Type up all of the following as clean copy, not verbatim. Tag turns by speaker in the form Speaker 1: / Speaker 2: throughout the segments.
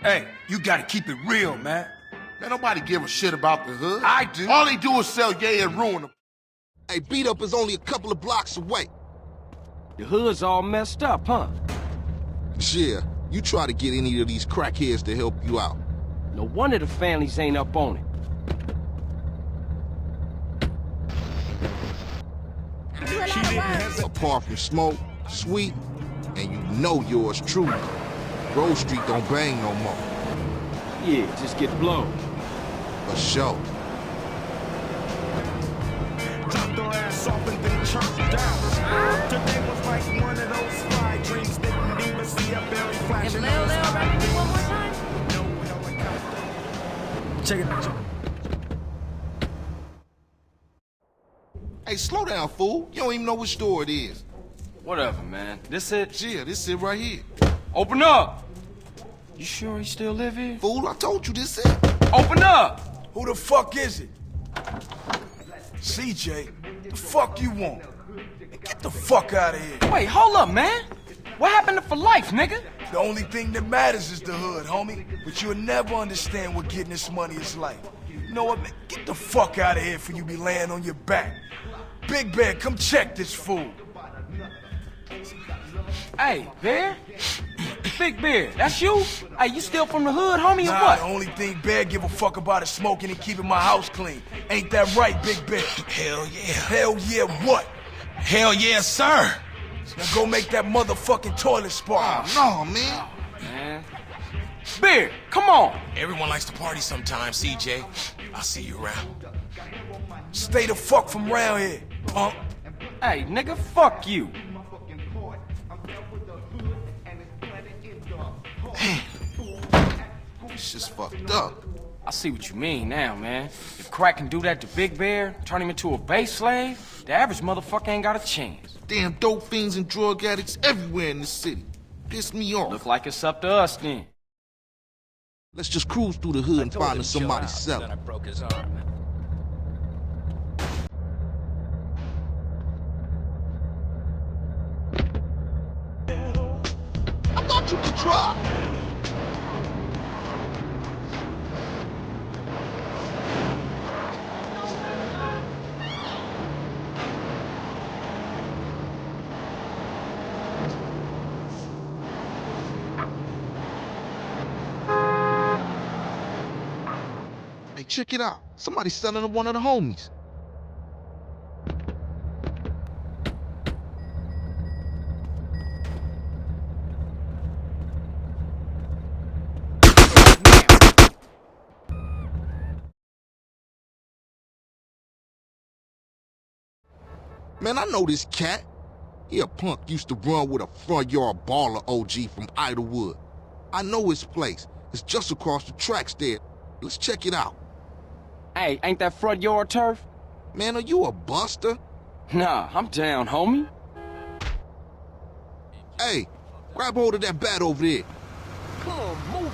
Speaker 1: Hey, you gotta keep it real, man.
Speaker 2: Man, nobody give a shit about the hood.
Speaker 1: I do.
Speaker 2: All they do is sell yay and ruin them.
Speaker 3: Hey, B-Dup is only a couple of blocks away.
Speaker 4: The hood's all messed up, huh?
Speaker 3: Yeah, you try to get any of these crackheads to help you out.
Speaker 4: No wonder the families ain't up on it.
Speaker 3: Apart from Smoke, Sweet, and you know yours truly, Grove Street don't bang no more.
Speaker 4: Yeah, just get blown.
Speaker 3: For sure.
Speaker 5: Drop their ass off and then chirp down. Today was like one of those fly dreams. Didn't even see a berry flashing.
Speaker 6: Leo, rap it one more time.
Speaker 5: No helicopter.
Speaker 1: Check it.
Speaker 3: Hey, slow down, fool. You don't even know which store it is.
Speaker 4: Whatever, man. This it?
Speaker 3: Yeah, this it right here.
Speaker 4: Open up! You sure he still live here?
Speaker 3: Fool, I told you this it.
Speaker 4: Open up!
Speaker 1: Who the fuck is it? CJ, the fuck you want? Get the fuck out of here.
Speaker 4: Wait, hold up, man. What happened to for life, nigga?
Speaker 1: The only thing that matters is the hood, homie. But you'll never understand what getting this money is like. You know what, man? Get the fuck out of here for you be laying on your back. Big Bear, come check this fool.
Speaker 4: Hey, Bear? Big Bear, that's you? Hey, you still from the hood, homie, or
Speaker 1: Nah,
Speaker 4: what?
Speaker 1: the only thing Bear give a fuck about is smoking and keeping my house clean. Ain't that right, Big Bear?
Speaker 7: Hell yeah.
Speaker 1: Hell yeah, what?
Speaker 7: Hell yeah, sir.
Speaker 1: Now go make that motherfucking toilet spark.
Speaker 3: No, man.
Speaker 4: Man. Bear, come on.
Speaker 7: Everyone likes to party sometimes, CJ. I'll see you around.
Speaker 1: Stay the fuck from round here, punk.
Speaker 4: Hey, nigga, fuck you.
Speaker 3: It's just fucked up.
Speaker 4: I see what you mean now, man. If crack can do that to Big Bear, turn him into a base slave, the average motherfucker ain't got a chance.
Speaker 3: Damn dope fiends and drug addicts everywhere in the city. Piss me off.
Speaker 4: Look like it's up to us then.
Speaker 3: Let's just cruise through the hood and find somebody selling.
Speaker 7: I broke his arm.
Speaker 3: I thought you could try. Hey, check it out. Somebody's selling to one of the homies. Man, I know this cat. He a punk used to run with a front yard baller OG from Idlewood. I know his place. It's just across the tracks there. Let's check it out.
Speaker 4: Hey, ain't that front yard turf?
Speaker 3: Man, are you a buster?
Speaker 4: Nah, I'm down, homie.
Speaker 3: Hey, grab hold of that bat over there.
Speaker 4: Come on, move.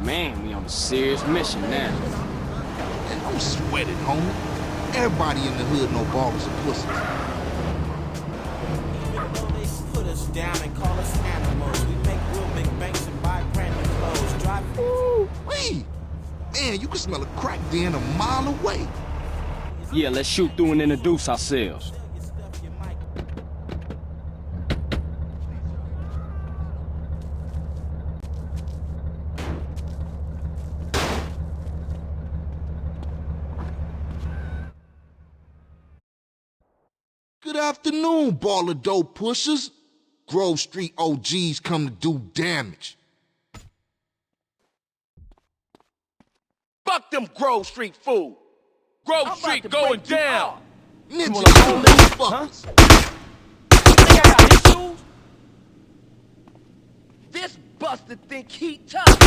Speaker 4: Man, we on a serious mission now.
Speaker 3: And don't sweat it, homie. Everybody in the hood know ballers are pussies.
Speaker 5: Even though they put us down and call us animals, we make real big banks and buy brand new clothes. Drive.
Speaker 3: Ooh-wee. Man, you can smell a crack den a mile away.
Speaker 4: Yeah, let's shoot through and introduce ourselves.
Speaker 3: Good afternoon, baller dope pushers. Grove Street OGs come to do damage.
Speaker 8: Fuck them Grove Street fools. Grove Street going down.
Speaker 3: Ninja motherfuckers.
Speaker 8: Think I got his shoes? This buster think he tough.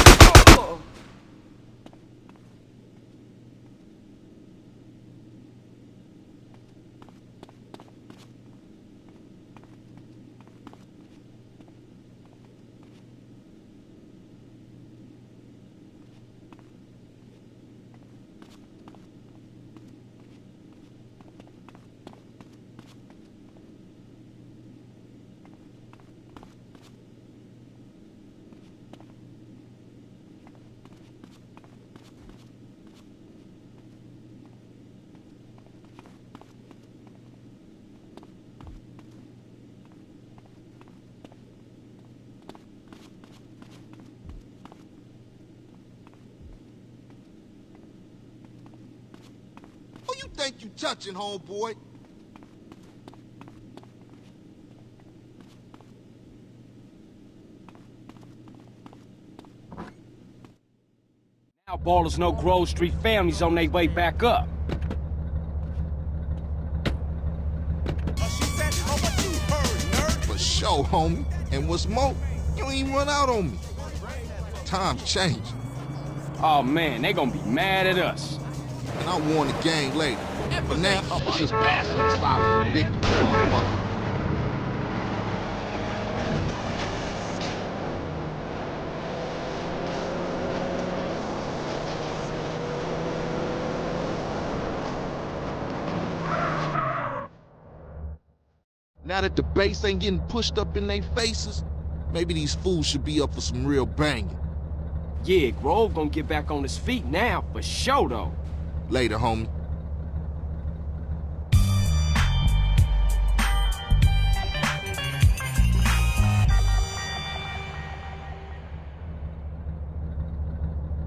Speaker 3: think you touching, homeboy?
Speaker 4: Now ballers know Grove Street families on their way back up.
Speaker 3: For sure, homie. And what's more, you ain't even run out on me. Times change.
Speaker 4: Oh man, they gonna be mad at us.
Speaker 3: And I'll warn the gang later. For now, just pass it, stop it, victim, motherfucker. Now that the bass ain't getting pushed up in their faces, maybe these fools should be up for some real banging.
Speaker 4: Yeah, Grove gonna get back on his feet now, for sure though.
Speaker 3: Later, homie.